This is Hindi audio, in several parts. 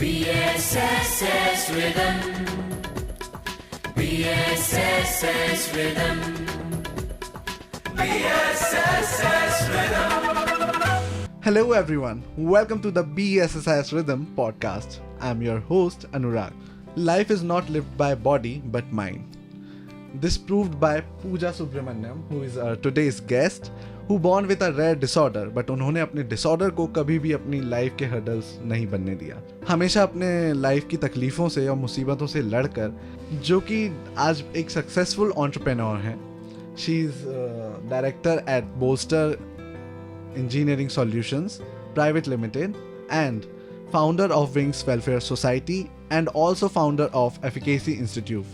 BSSS Rhythm. BSSS Rhythm. BSSS Rhythm. Hello everyone, welcome to the BSSS Rhythm podcast. I'm your host Anurag. Life is not lived by body but mind. This proved by Pooja Subramaniam, who is today's guest, who born with a rare disorder, but उन्होंने अपने disorder को कभी भी अपनी लाइफ के hurdles नहीं बनने दिया. हमेशा अपने लाइफ की तकलीफों से और मुसीबतों से लड़कर, जो कि आज एक सक्सेसफुल एंटरप्रेन्योर हैं. She is director at Bolster Engineering Solutions Private Limited and founder of Wings Welfare Society and also founder of Efficacy Institute.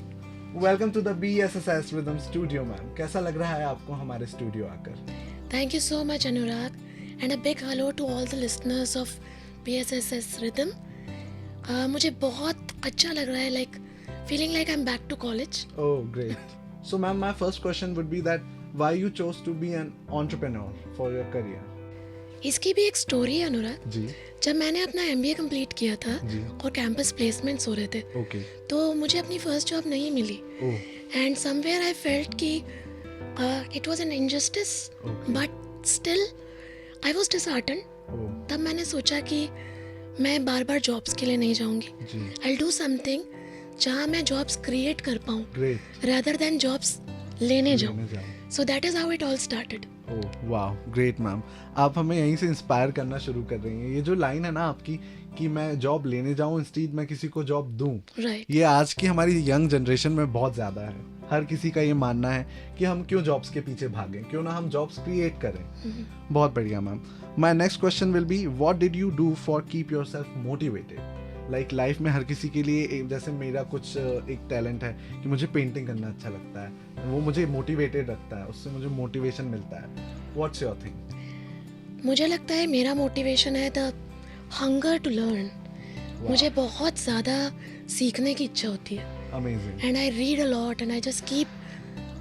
Welcome to the BSSS Rhythm Studio, ma'am. कैसा लग रहा है आपको हमारे स्टूडियो आकर? Thank you so much, Anurag, and a big hello to all the listeners of BSSS Rhythm. मुझे बहुत अच्छा लग रहा है, like feeling like I'm back to college. Oh, great. So, ma'am, my first question would be that why you chose to be an entrepreneur for your career? इसकी भी एक स्टोरी है अनुराग. जी. जब मैंने अपना MBA कंप्लीट किया था जी. और कैंपस प्लेसमेंट्स हो रहे थे, Okay. तो मुझे अपनी फर्स्ट जॉब नहीं मिली. Oh. And somewhere I felt कि it was an injustice, Okay. But still I was disheartened. Oh. तब मैंने सोचा कि मैं बार बार जॉब्स के लिए नहीं जाऊंगी. जी. आई डू समथिंग जहाँ मैं जॉब्स क्रिएट कर पाऊँ Great. rather than जॉब्स लेने जाऊँ. लेने जाओ. So that is how it all started. ओह वाह, ग्रेट मैम. आप हमें यहीं से इंस्पायर करना शुरू कर रही हैं. ये जो लाइन है ना आपकी कि मैं जॉब लेने जाऊं इंस्टीड मैं किसी को जॉब दूं, Right. ये आज की हमारी यंग जनरेशन में बहुत ज़्यादा है. हर किसी का ये मानना है कि हम क्यों जॉब्स के पीछे भागें, क्यों ना हम जॉब्स क्रिएट करें. बहुत बढ़िया ma'am. My next question will be what did you do for keep yourself motivated. Like life में हर किसी के लिए जैसे मेरा कुछ एक टैलेंट है कि मुझे पेंटिंग करना अच्छा लगता है, वो मुझे मोटिवेटेड रखता है, उससे मुझे मोटिवेशन मिलता है. What's your thing? मुझे लगता है मेरा मोटिवेशन है द हंगर टू लर्न. मुझे बहुत ज़्यादा सीखने की इच्छा होती है. Amazing. And I read a lot and I just keep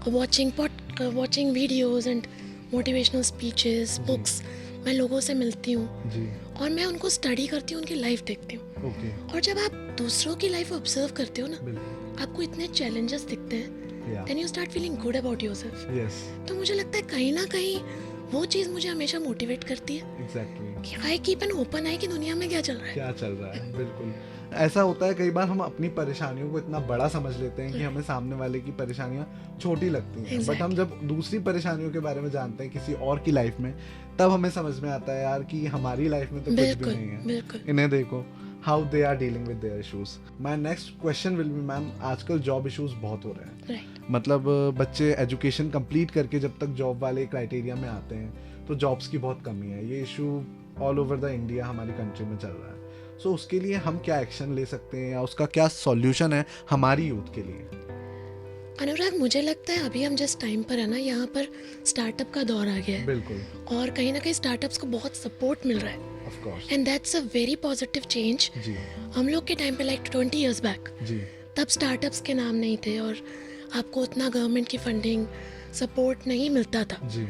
watching videos and motivational speeches, books. मैं लोगों से मिलती हूँ जी. और मैं उनको स्टडी करती हूँ, उनकी लाइफ देखती हूँ. ओके. और जब आप दूसरों की लाइफ ऑब्जर्व करते हो ना, बिल्कुल. आपको इतने चैलेंजेस दिखते हैं, yeah. Then you start feeling good about yourself. Yes. तो मुझे लगता है कहीं ना कहीं वो चीज़ मुझे हमेशा मोटिवेट करती है एग्जैक्टली. कि आई कीप एन ओपन आई कि दुनिया में क्या चल रहा है. क्या चल रहा है. बिल्कुल. ऐसा होता है कई बार हम अपनी परेशानियों को इतना बड़ा समझ लेते हैं कि हमें सामने वाले की परेशानियां छोटी लगती हैं. बट हम जब दूसरी परेशानियों के बारे में जानते हैं किसी और की लाइफ में, तब हमें समझ में आता है यार कि हमारी लाइफ में तो कुछ भी बिल्कुल नहीं है. बिल्कुल. इन्हें देखो how they are dealing with their issues. My next question will be ma'am, आजकल जॉब इश्यूज बहुत हो रहे हैं. राइट. मतलब बच्चे एजुकेशन कंप्लीट करके जब तक जॉब वाले क्राइटेरिया में आते हैं तो जॉब्स की बहुत कमी है. ये issue all over the India हमारी कंट्री में चल रहा है. सो उसके लिए हम क्या एक्शन ले सकते हैं या उसका क्या सॉल्यूशन है हमारी यूथ के लिए? अनुराग, मुझे लगता है अभी हम जिस टाइम पर है ना, यहाँ पर स्टार्टअप का दौर आ गया है. बिल्कुल. और कहीं ना कहीं स्टार्टअप्स को बहुत सपोर्ट मिल रहा है. Of course. And that's a very positive change. जी. हम लोग के टाइम पे लाइक 20 years बैक, जी. तब स्टार्टअप्स के नाम नहीं थे और आपको उतना गवर्नमेंट की फंडिंग सपोर्ट नहीं मिलता था. जी.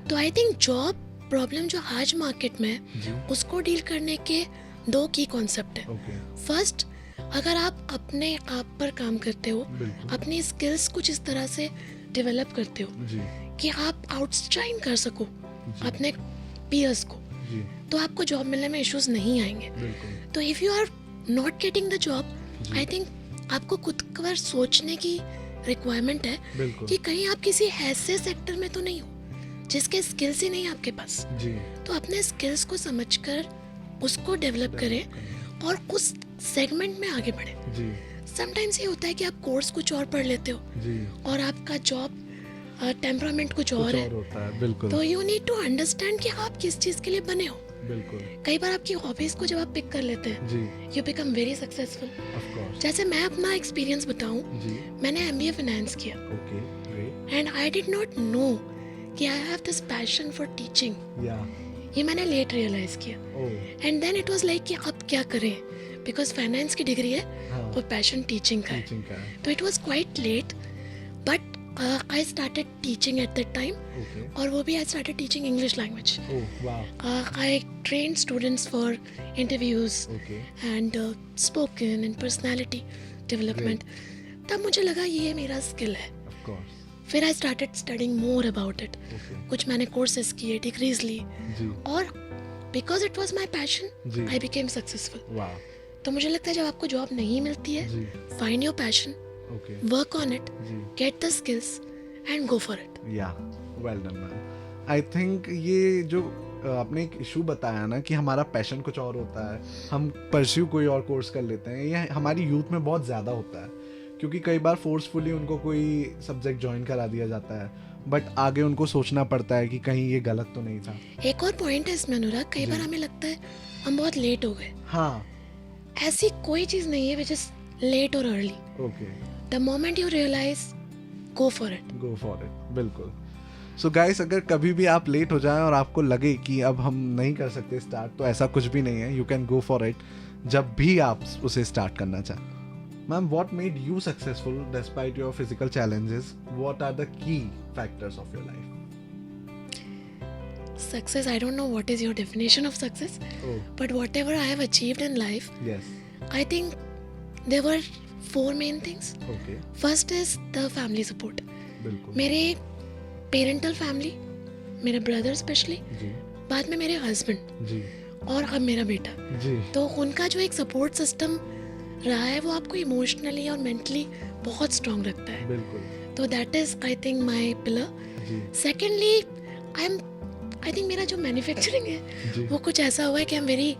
तो आई थिंक जॉब प्रॉब्लम जो आज मार्केट में है, जी. उसको डील करने के दो की कॉन्सेप्ट है. ओके. फर्स्ट, अगर आप अपने आप पर काम करते हो, बिल्कुल. अपनी स्किल्स कुछ इस तरह से डेवलप करते हो जी. कि आप आउटशाइन कर सको जी. अपने पीयर्स को, जी. तो आपको जॉब मिलने में इश्यूज नहीं आएंगे. बिल्कुल. तो if you are not getting the job, जी. आई थिंक आपको खुद पर सोचने की रिक्वायरमेंट है बिल्कुल. कि कहीं आप किसी ऐसे सेक्टर में तो नहीं हो जिसके स्किल्स ही नहीं आपके पास. जी. तो अपने स्किल्स को समझकर उसको डेवलप करें और उस सेगमेंट में आगे बढ़े. जी. समटाइम्स ये होता है कि आप कोर्स कुछ और पढ़ लेते हो जी. और आपका जॉब टेम्परामेंट कुछ और कुछ है. और होता है. बिल्कुल. तो यू नीड टू अंडरस्टैंड कि आप किस चीज़ के लिए बने हो. बिल्कुल. कई बार आपकी हॉबीज को जब आप पिक कर लेते हैं, जी. You become very successful. Of course. जैसे मैं अपना एक्सपीरियंस बताऊं, जी. मैंने MBA फाइनेंस किया okay. Great. And I did not know कि I have this passion for teaching. Yeah. ये मैंने लेट रियलाइज किया. Oh. And then it was like कि अब क्या करें, बिकॉज फाइनेंस की डिग्री है हाँ. और पैशन टीचिंग का है. टीचिंग का है. तो it was quite late, but I started teaching at that time, Okay. और वो भी I started teaching English language. Oh, wow. I train students for interviews Okay. And spoken and personality development. तब मुझे लगा ये मेरा स्किल है. Of course. फिर I started studying more about it. Okay. कुछ मैंने कोर्सेज किए, डिग्रीज ली, जी. और because it was my passion जी. I became successful. Wow. तो मुझे लगता है जब आपको जॉब नहीं मिलती है, जी. Find your passion, Okay. Work on it, जी. Get the skills and go for it. Yeah. Well done, man. I think ये जो आपने एक इशू बताया ना कि हमारा पैशन कुछ और होता है, हम परस्यू कोई और कोर्स कर लेते हैं, ये हमारी यूथ में बहुत ज़्यादा होता है, क्योंकि कई बार फोर्सफुली उनको कोई सब्जेक्ट ज्वाइन करा दिया जाता है, बट आगे उनको सोचना पड़ता है कि कहीं ये गलत तो नहीं था. एक और पॉइंट है इसमें अनुराग, कई बार हमें लगता है हम बहुत लेट हो गए. हाँ. ऐसी कोई चीज़ नहीं है विच इज लेट और early. Okay. The moment you realise, go for it. Go for it. बिल्कुल. सो गाइस, अगर कभी भी आप लेट हो जाएं और आपको लगे कि अब हम नहीं कर सकते स्टार्ट, तो ऐसा कुछ भी नहीं है. You can go for it जब भी आप उसे स्टार्ट करना चाहें. Ma'am, what made you successful despite your physical challenges? What are the key factors of your life? Success, I don't know what is your definition of success, Oh, but whatever I have achieved in life, yes. I think there were four main things. Okay. First is the family support. बिल्कुल. मेरे पेरेंटल फैमिली, मेरे ब्रदर स्पेशली, जी. बाद में मेरे हस्बैंड, जी. और अब मेरा बेटा. जी. तो उनका जो एक सपोर्ट सिस्टम रहा है वो आपको इमोशनली और मेंटली बहुत स्ट्रांग रखता है. बिल्कुल. तो that is I think my pillar. जी. सेकेंडली, आई थिंक मेरा जो मैन्युफैक्चरिंग है जी. वो कुछ ऐसा हुआ है कि आई एम वेरी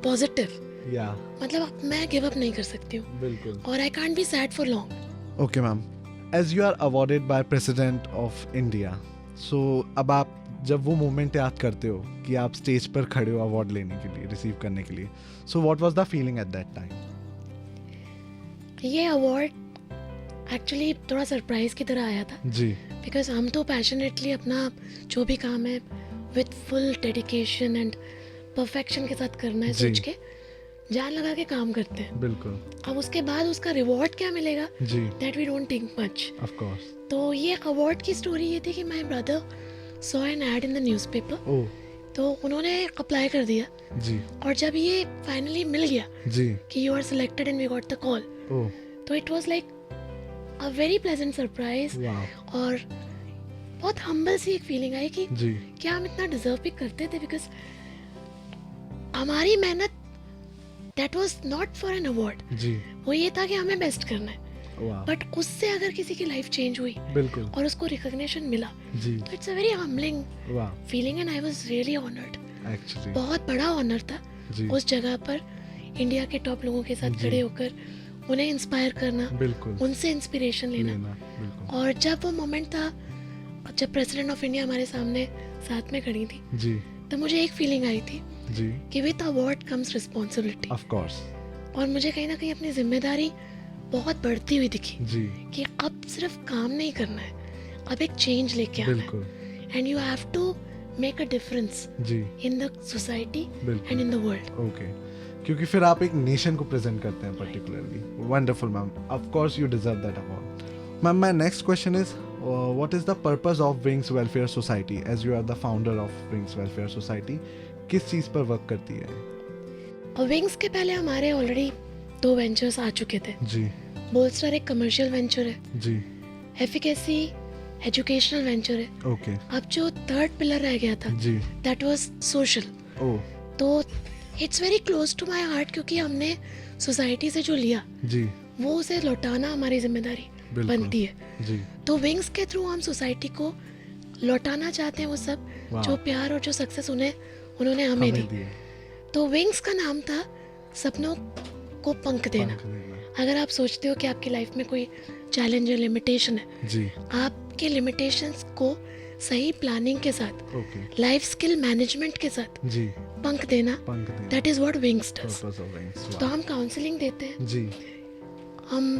पॉजिटिव. या. मतलब मैं गिव अप नहीं कर सकती हूँ, बिल्कुल. और I can't be sad for long. Okay ma'am, as you are awarded by president of India, so अब आप जब वो मोमेंट याद करते हो कि आप स्टेज पर खड़े हो अवार्ड लेने के लिए, रिसीव करने के लिए, सो what was the feeling at that time? ये अवार्ड एक्चुअली थोड़ा सरप्राइज की तरह आया था, जी. बिकॉज हम तो पैशनेटली अपना जो भी काम है with full dedication and perfection के साथ करना है जी. सोच के जान लगा के काम करते हैं. बिल्कुल. अब उसके बाद उसका रिवॉर्ड क्या मिलेगा, जी. That we don't think much. Of course. तो ये अवार्ड की स्टोरी ये थी कि my brother saw an ad in the newspaper, oh. तो उन्होंने अप्लाई कर दिया, जी. और जब ये फाइनली मिल गया जी. कि you are selected and we got the call, oh. तो it was like a very pleasant surprise. वाह. और बहुत हम्बल सी एक फीलिंग आई कि जी. क्या हम इतना डिजर्व भी करते थे, बिकॉज हमारी मेहनत that was not for an award, जी. वो ये था कि हमें बेस्ट करना है. वाह. बट उससे अगर किसी की लाइफ चेंज हुई बिल्कुल. और उसको रिकॉग्निशन मिला, जी. तो इट्स अ वेरी हम्बलिंग वाह. Feeling and I was really honoured. Actually. बहुत बड़ा ऑनर था जी. उस जगह पर इंडिया के टॉप लोगों के साथ जी. खड़े होकर उन्हें इंस्पायर करना, बिल्कुल. उनसे इंस्पिरेशन लेना. बिल्कुल. और जब वो मोमेंट था, जब प्रेसिडेंट ऑफ इंडिया हमारे सामने साथ में खड़ी थी, जी. तो मुझे एक फीलिंग आई थी जी. कि with award comes responsibility. Of course. और मुझे कहीं ना कहीं अपनी जिम्मेदारी बहुत बढ़ती हुई दिखी जी. कि अब सिर्फ काम नहीं करना है, अब एक चेंज लेके आना बिल्कुल. है, and you have to make a difference जी. इन द सोसाइटी बिल्कुल. And in the world. Okay. क्योंकि फिर आप एक नेशन को प्रेजेंट करते हैं particularly. Wonderful ma'am. Of course you deserve that award. Ma'am, my next question is what is the purpose of Wings Welfare Society, as you are the founder of Wings Welfare Society? किस चीज़ पर वर्क करती है? और विंग्स के पहले हमारे ऑलरेडी 2 वेंचर्स आ चुके थे. जी. बोलस्टर एक कमर्शियल वेंचर है, जी. एफिकेसी एजुकेशनल वेंचर है. ओके. अब जो थर्ड पिलर रह गया था, जी. That was social. ओह. तो it's very close to my heart, क्योंकि हमने सोसाइटी से जो लिया जी. वो उसे लौटाना हमारी जिम्मेदारी बिल्कुल. बनती है. जी. तो विंग्स के थ्रू हम सोसाइटी को लौटाना चाहते हैं वो सब वाह. जो प्यार और जो सक्सेस उन्होंने हमें दी. दिए. तो विंग्स का नाम था सपनों को पंख देना. पंख देना. अगर आप सोचते हो कि आपकी लाइफ में कोई चैलेंज या लिमिटेशन है, जी. आपके लिमिटेशंस को सही प्लानिंग के साथ, ओके. लाइफ स्किल मैनेजमेंट के साथ जी. पंख देना, पंख देना. That is what wings does. Purpose of wings. तो हम काउंसलिंग देते हैं, जी. हम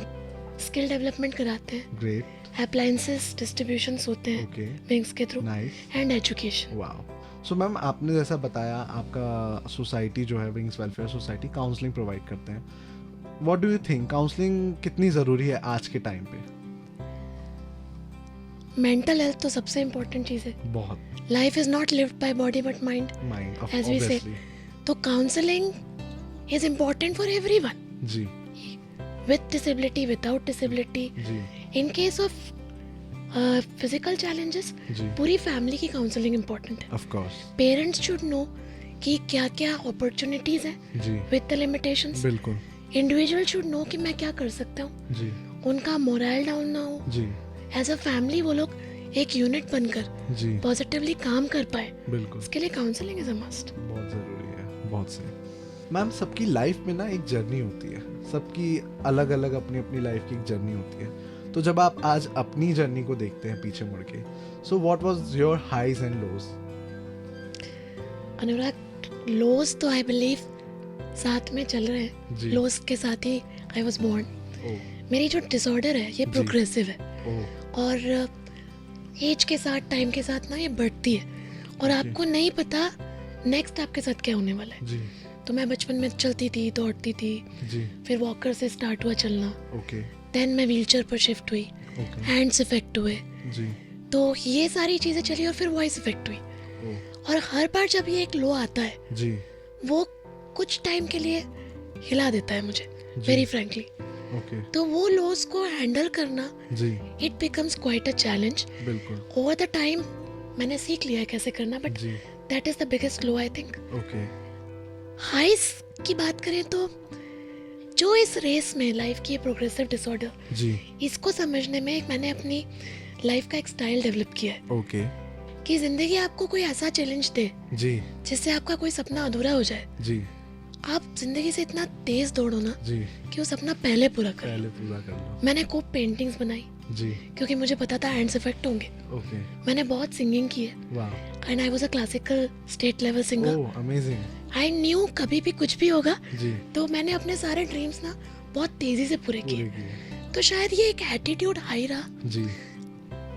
स्किल डेवलपमेंट कराते हैं, ग्रेट. अप्लायंसेस डिस्ट्रीब्यूशंस होते हैं ओके. विंग्स के through, nice. And education. Wow. So ma'am, आपने जैसा बताया आपका सोसाइटी जो है wings Welfare society counselling provide करते हैं. What do you think counselling कितनी ज़रूरी है आज के टाइम पे? मेंटल हेल्थ तो सबसे इम्पोर्टेंट चीज़ है. बहुत life is not lived by body but mind, mind As we say. Obviously. तो counselling is important for everyone, जी with disability, without disability. जी In case of physical challenges, जी पूरी फैमिली की काउंसलिंग इम्पोर्टेंट है. Of course. Parents should know कि क्या क्या अपॉर्चुनिटीज हैं जी विद द लिमिटेशंस. बिल्कुल. इंडिविजुअल शुड नो कि मैं क्या कर सकता हूँ. जी उनका मोरल डाउन ना हो. जी एज अ फैमिली वो लोग एक यूनिट बनकर जी पॉजिटिवली काम कर पाए. बिल्कुल. इसके लिए काउंसलिंग इज अ मस्ट. बहुत ज़रूरी है. बहुत सही. मैम, सबकी लाइफ में ना एक जर्नी होती है. सबकी अलग अलग अपनी अपनी लाइफ की एक जर्नी होती है. तो जब आप आज अपनी जर्नी को देखते हैं पीछे मुड़ के, so what was your highs and lows? Anurag, lows तो आई बिलीव साथ में चल रहे हैं. जी. लोस के साथ ही आई वाज बोर्न. ओह मेरी जो डिसऑर्डर है ये जी. प्रोग्रेसिव है ओह और एज के साथ, टाइम के साथ ना ये बढ़ती है और Okay. आपको नहीं पता नेक्स्ट आपके साथ क्या होने वाला है. जी तो मैं बचपन में चलती थी, दौड़ती थी, जी फिर वॉकर से स्टार्ट हुआ चलना, ओके देन मैं व्हीलचेयर पर शिफ्ट हुई, ओके हैंड्स इफेक्ट हुए, जी तो ये सारी चीज़ें चली और फिर वॉइस इफेक्ट हुई. ओह और हर बार जब ये एक लो आता है जी वो कुछ टाइम के लिए हिला देता है मुझे, जी. Very frankly. ओके तो वो लॉस को हैंडल करना, जी it becomes quite a challenge. बिल्कुल. ओवर द टाइम मैंने सीख लिया है कैसे करना, बट जी that is the biggest low I think. Okay highs की बात करें तो जो इस रेस में लाइफ की प्रोग्रेसिव डिसऑर्डर, जी इसको समझने में मैंने अपनी लाइफ का एक स्टाइल डेवलप किया है ओके कि जिंदगी आपको कोई ऐसा चैलेंज दे जी जिससे आपका कोई सपना अधूरा हो जाए, जी आप जिंदगी से इतना तेज दौड़ो ना जी कि वो सपना पहले पूरा कर लो. पहले पूरा कर लो. मैंने खूब पेंटिंग्स बनाई जी क्योंकि मुझे पता था हैंड्स इफेक्ट होंगे. ओके. मैंने बहुत सिंगिंग की है वाह. And I was a classical state level singer. Oh amazing. I knew कभी भी कुछ भी होगा, जी तो मैंने अपने सारे ड्रीम्स ना बहुत तेजी से पूरे पूरे किए. किए. तो शायद ये एक एटीट्यूड हाई रहा. जी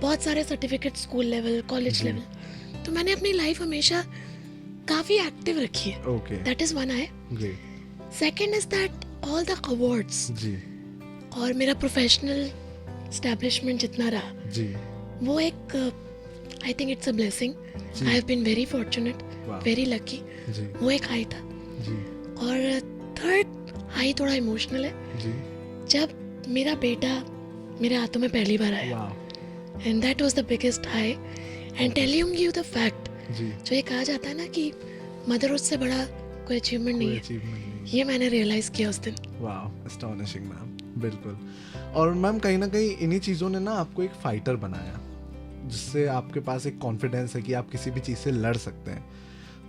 बहुत सारे सर्टिफिकेट स्कूल लेवल, कॉलेज जी. लेवल, तो मैंने अपनी लाइफ हमेशा काफी एक्टिव रखी है. Okay. That is one I. Great. Second is that all the awards जी और मेरा प्रोफेशनल एस्टैब्लिशमेंट जितना रहा, जी वो एक I think it's a blessing. जी. I have been very fortunate, वाह. Very lucky. जी वो एक हाई था. जी और थर्ड हाई थोड़ा इमोशनल है. जी जब मेरा बेटा मेरे हाथों में पहली बार आया, वाह. And that was the biggest high. And telling you the fact, जी जो ये कहा जाता है ना कि मदरहुड से बड़ा कोई अचीवमेंट नहीं कोई है, अचीवमेंट नहीं. ये मैंने रियलाइज किया उस दिन. वाह. Astonishing ma'am. बिल्कुल. और मैम कहीं ना कहीं इन्हीं चीज़ों ने ना आपको एक फाइटर बनाया, जिससे आपके पास एक कॉन्फिडेंस है कि आप किसी भी चीज़ से लड़ सकते हैं.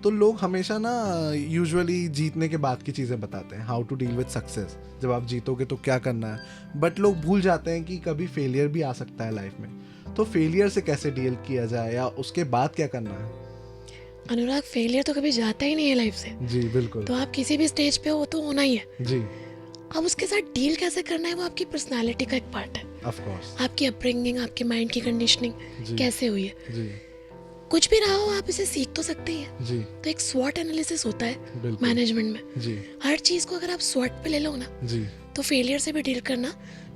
तो लोग हमेशा ना यूजुअली जीतने के बाद की चीज़ें बताते हैं, how to deal with success. जब आप जीतोगे तो क्या करना है, बट लोग भूल जाते हैं कि कभी फेलियर भी आ सकता है लाइफ में. तो फेलियर से कैसे डील किया जाए या उसके बाद क्या करना है? अनुराग, फेलियर तो कभी जाता ही नहीं है लाइफ से. जी बिल्कुल. तो आप किसी भी स्टेज पे हो तो होना ही है. जी अब उसके साथ डील कैसे करना है वो आपकी पर्सनालिटी का एक पार्ट है. Of course. आपकी अपब्रिंगिंग, आपके माइंड की कंडीशनिंग जी कैसे हुई है. जी कुछ भी रहा हो आप इसे सीख तो सकते ही हैं. जी तो एक स्वॉट एनालिसिस होता है बिल्कुल. मैनेजमेंट में. जी हर चीज को अगर आप स्वॉट पे ले लो ना, जी तो फेलियर से भी डील करना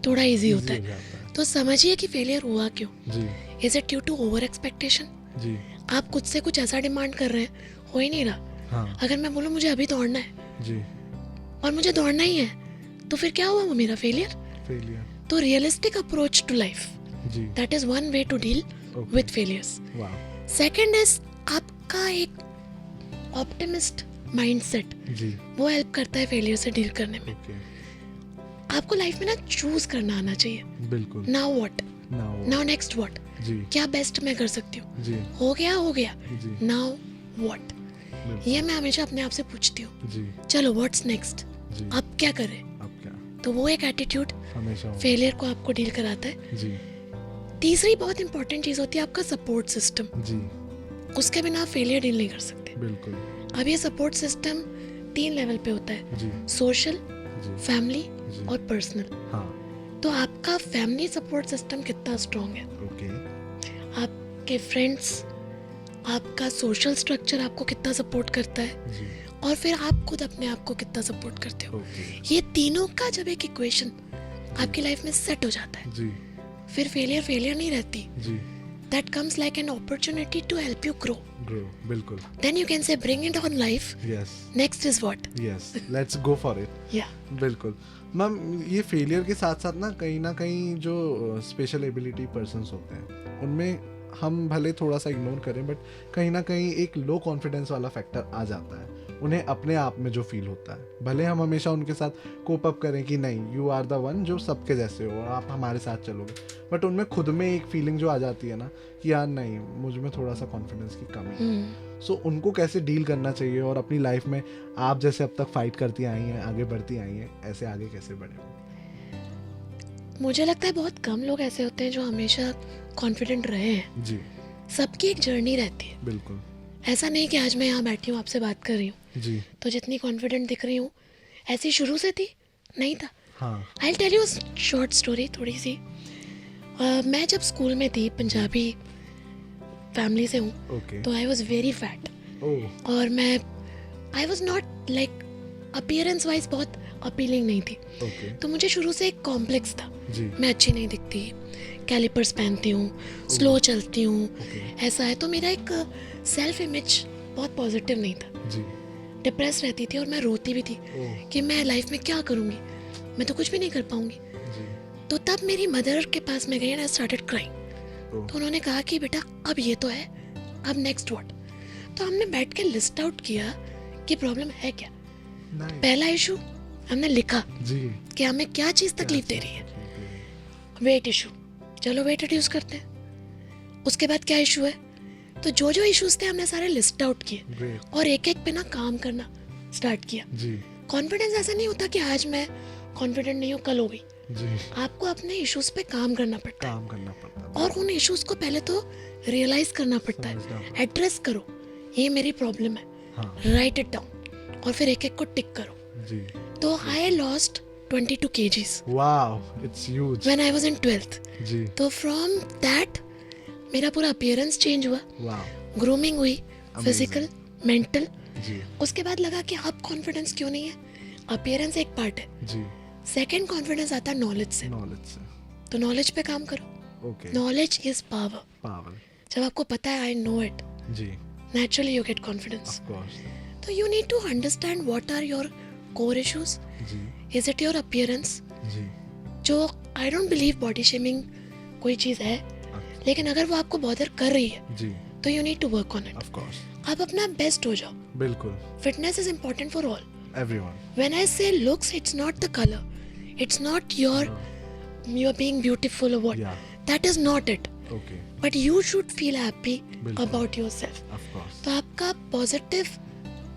थोड़ा इजी होता Easy हो है. जाता है. तो समझिए कि फेलियर हुआ क्यों. जी is it due to over expectation? जी आप खुद से कुछ ऐसा डिमांड कर रहे हैं, हो ही नहीं रहा. हाँ अगर मैं बोलूँ मुझे अभी दौड़ना है जी और मुझे दौड़ना ही है, तो फिर क्या हुआ, वो मेरा फेलियर. फेलियर. तो रियलिस्टिक अप्रोच टू लाइफ, जी that is one way to deal Okay. With failures. वाह. सेकंड इज आपका एक ऑप्टिमिस्ट माइंडसेट, जी वो हेल्प करता है फेलियर से डील करने में. ओके. आपको लाइफ में ना चूज करना आना चाहिए. बिल्कुल. Now what, now now next what, जी क्या बेस्ट मैं कर सकती हूँ. जी हो गया हो गया, जी नाउ व्हाट. बिल्कुल. ये मैं हमेशा अपने आप से पूछती हूँ, जी चलो व्हाट्स नेक्स्ट, जी अब क्या करें. अब क्या तो वो एक एटीट्यूड हमेशा हो. फेलियर को आपको डील कराता है. जी तीसरी बहुत इंपॉर्टेंट चीज होती है आपका सपोर्ट सिस्टम. जी उसके बिना आप फेलियर डील नहीं कर सकते. बिल्कुल. अब ये सपोर्ट सिस्टम 3 लेवल पे होता है, जी सोशल, जी फैमिली जी और पर्सनल. हाँ. तो आपका फैमिली सपोर्ट सिस्टम कितना स्ट्रांग है, ओके. आपके फ्रेंड्स, आपका सोशल स्ट्रक्चर आपको कितना सपोर्ट करता है, जी और फिर आप खुद अपने आप को कितना सपोर्ट करते हो. ओके. ये तीनों का जब एक इक्वेशन आपकी लाइफ में सेट हो जाता है, जी फिर फेलियर फेलियर नहीं रहती. जी that comes like an opportunity to help you grow. Grow, बिल्कुल. Then you can say bring it on life. Yes. Next is what? Yes. Let's go for it. Yeah. बिल्कुल. मैम, ये फेलियर के साथ साथ ना कहीं जो स्पेशल एबिलिटी पर्सन्स होते हैं उनमें हम भले थोड़ा सा इग्नोर करें, बट कहीं ना कहीं एक लो कॉन्फिडेंस वाला फैक्टर आ जाता है उन्हें अपने आप में जो फील होता है. भले हम हमेशा उनके साथ कोप अप करें कि नहीं, यू आर द वन जो सबके जैसे हो और आप हमारे साथ चलोगे, बट उनमें खुद में एक फीलिंग जो आ जाती है ना कि यार नहीं, मुझ में थोड़ा सा कॉन्फिडेंस की कमी है. सो उनको कैसे डील करना चाहिए और अपनी लाइफ में आप जैसे अब तक फाइट करती आई हैं, आगे बढ़ती आई हैं, ऐसे आगे कैसे बढ़े? मुझे लगता है बहुत कम लोग ऐसे होते हैं जो हमेशा कॉन्फिडेंट रहे हैं. जी, सबकी एक जर्नी रहती है. बिल्कुल. ऐसा नहीं कि आज मैं यहाँ बैठी हूँ आपसे बात कर रही हूँ जी, तो जितनी कॉन्फिडेंट दिख रही हूँ ऐसी शुरू से थी नहीं था. हाँ. I tell you short story थोड़ी सी. मैं जब स्कूल में थी, पंजाबी फैमिली से हूँ, ओके. तो आई वॉज वेरी फैट. ओह, और मैं I was not like appearance wise बहुत अपीलिंग नहीं थी. ओके. तो मुझे शुरू से एक कॉम्प्लेक्स था. जी, मैं अच्छी नहीं दिखती, कैलिपर्स पहनती हूँ, स्लो चलती हूँ, ओके. ऐसा है. तो मेरा एक सेल्फ इमेज बहुत पॉजिटिव नहीं था. जी, डिप्रेस रहती थी और मैं रोती भी थी ओह, कि मैं लाइफ में क्या करूँगी, मैं तो कुछ भी नहीं कर पाऊँगी. जी, तो तब मेरी मदर के पास मैं गई एंड आई स्टार्टेड क्राइंग. ओह, तो उन्होंने कहा कि बेटा अब ये तो है, अब नेक्स्ट व्हाट. तो हमने बैठ के लिस्ट आउट किया कि प्रॉब्लम है क्या. नाइस. पहला इशू हमने लिखा जी, कि हमें क्या चीज़ तकलीफ दे रही है. वेट इशू, चलो वेट रिड्यूस करते हैं. उसके बाद क्या इशू है, तो जो जो इश्यूज थे हमने सारे लिस्ट आउट किए ग्रेट. और एक एक पे ना काम करना स्टार्ट किया. जी, कॉन्फिडेंस ऐसा नहीं होता कि आज मैं कॉन्फिडेंट नहीं हूँ कल हो गई. जी, आपको अपने इश्यूज पे काम करना पड़ता है काम करना पड़ता है. और उन इश्यूज को पहले तो रियलाइज करना पड़ता समझना है. पड़ता एड्रेस करो, ये मेरी प्रॉब्लम है, हाँ. राइट इट डाउन और फिर एक एक को टिक करो. जी, तो I lost 22 kgs wow, it's huge. When I was in 12th. जी, तो फ्रॉम दैट मेरा पूरा अपीयरेंस चेंज हुआ, वाओ. ग्रूमिंग हुई, फिजिकल, मेंटल. जी, उसके बाद लगा कि अब कॉन्फिडेंस क्यों नहीं है. अपीयरेंस एक पार्ट है, जी, सेकंड कॉन्फिडेंस आता है नॉलेज से. नॉलेज से. तो नॉलेज पे काम करो. Okay. Knowledge is power. Power. जब आपको पता है आई नो इट, जी, naturally you get confidence. Of course. So you need to understand what are your core issues. जी, Is it your appearance? जी, जो I don't believe body shaming कोई चीज़ है, लेकिन अगर वो आपको बॉदर कर रही है जी, तो you need to work on it. Of course. आप अपना बेस्ट हो जाओ. बिल्कुल. Fitness is important for all. Everyone. When I say looks, it's not the color. It's not you're being beautiful or what. या, That is not it. Okay. But you should feel happy बिल्कुल. about yourself. Of course. तो आपका पॉजिटिव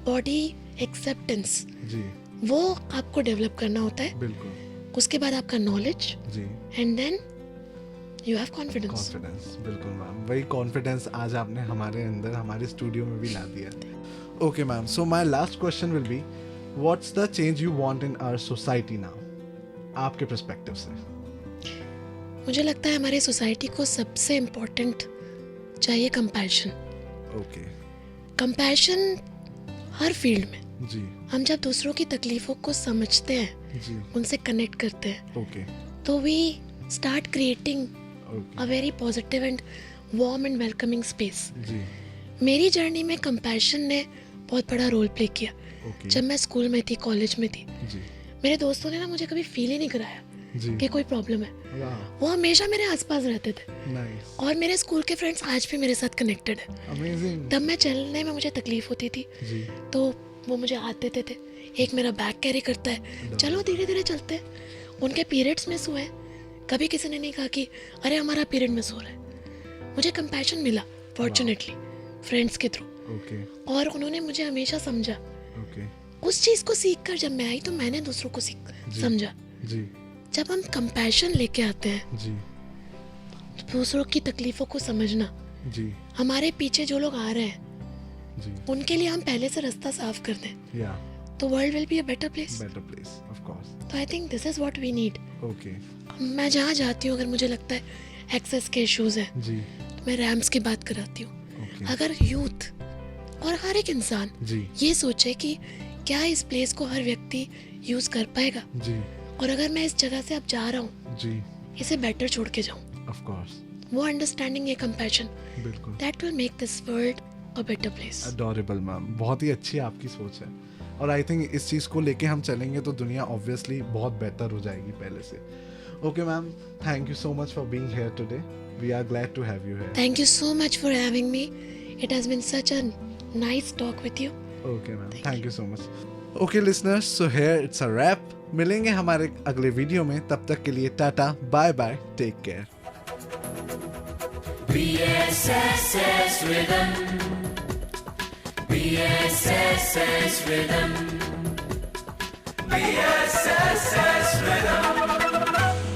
बॉडी एक्सेप्टेंस जी, वो आपको डेवलप करना होता है. बिल्कुल. उसके बाद आपका नॉलेज जी, and then you have confidence. Confidence. बिल्कुल मैम, वही कॉन्फिडेंस आज आपने हमारे अंदर, हमारे स्टूडियो में भी ला दिया. Okay ma'am, so my last question will be, what's the change you want in our society now, आपके पर्सपेक्टिव से? मुझे लगता है हमारी सोसाइटी को सबसे इम्पोर्टेंट चाहिए कंपैशन. ओके. कंपैशन हर फील्ड में. जी, हम जब दूसरों की तकलीफों को समझते हैं, जी, उनसे कनेक्ट करते हैं, ओके, तो we start creating okay. A very positive and warm and welcoming space. जी, मेरी जर्नी में कंपैशन ने बहुत बड़ा रोल प्ले किया. ओके. जब मैं स्कूल में थी, कॉलेज में थी, जी, मेरे दोस्तों ने ना मुझे कभी फील ही नहीं कराया जी, कि कोई प्रॉब्लम है. वाह, वो हमेशा मेरे आसपास रहते थे नाइस, और मेरे स्कूल के फ्रेंड्स आज भी मेरे साथ कनेक्टेड है. अमेजिंग. तब मैं चलने में मुझे तकलीफ होती थी जी, तो वो मुझे हाथ देते थे. एक मेरा बैग कैरी करता है, चलो धीरे धीरे चलते हैं. उनके पीरियड्स मिस हुए, कभी किसी ने नहीं कहा कि अरे हमारा पीरियड मिस हो रहा है. मुझे कंपैशन मिला फॉर्चुनेटली फ्रेंड्स के थ्रू, ओके, और उन्होंने मुझे हमेशा समझा. ओके. उस चीज़ को सीख कर जब मैं आई तो मैंने दूसरों को जी. समझा. जी, जब हम कंपैशन लेके आते हैं, जी, दूसरों की तकलीफों को समझना, जी, हमारे पीछे जो लोग आ रहे हैं जी, उनके लिए हम पहले से रास्ता साफ कर दें, या, तो world will be a better place. Better place, of course. तो I think this is what we need. Okay. मैं जहाँ जाती हूँ, अगर मुझे लगता है एक्सेस के इश्यूज हैं, जी, तो मैं रैम्स की बात कराती हूँ. ओके. अगर यूथ और हर एक इंसान जी, ये सोचे कि क्या इस प्लेस को हर व्यक्ति यूज कर पाएगा, जी, और अगर मैं इस जगह से अब जा रहा हूँ, जी, इसे बेटर छोड़ के जाऊँ, ऑफ कोर्स. वो अंडरस्टैंडिंग, ये कंपैशन, बिल्कुल that will make this world a better place. Adorable ma'am, बहुत ही अच्छी आपकी सोच है और आई थिंक इस चीज़ को लेके हम चलेंगे तो दुनिया ऑब्वियसली बहुत बेहतर हो जाएगी पहले से. Okay ma'am, thank you so much for being here today. We are glad to have you here. Thank you so much for having me. It has been such a nice talk with you. Okay ma'am, thank you so much. Okay listeners, so here it's a wrap. मिलेंगे हमारे अगले वीडियो में, तब तक के लिए tata, bye bye, take care. BSSS Rhythm. BSSS Rhythm. BSSS Rhythm.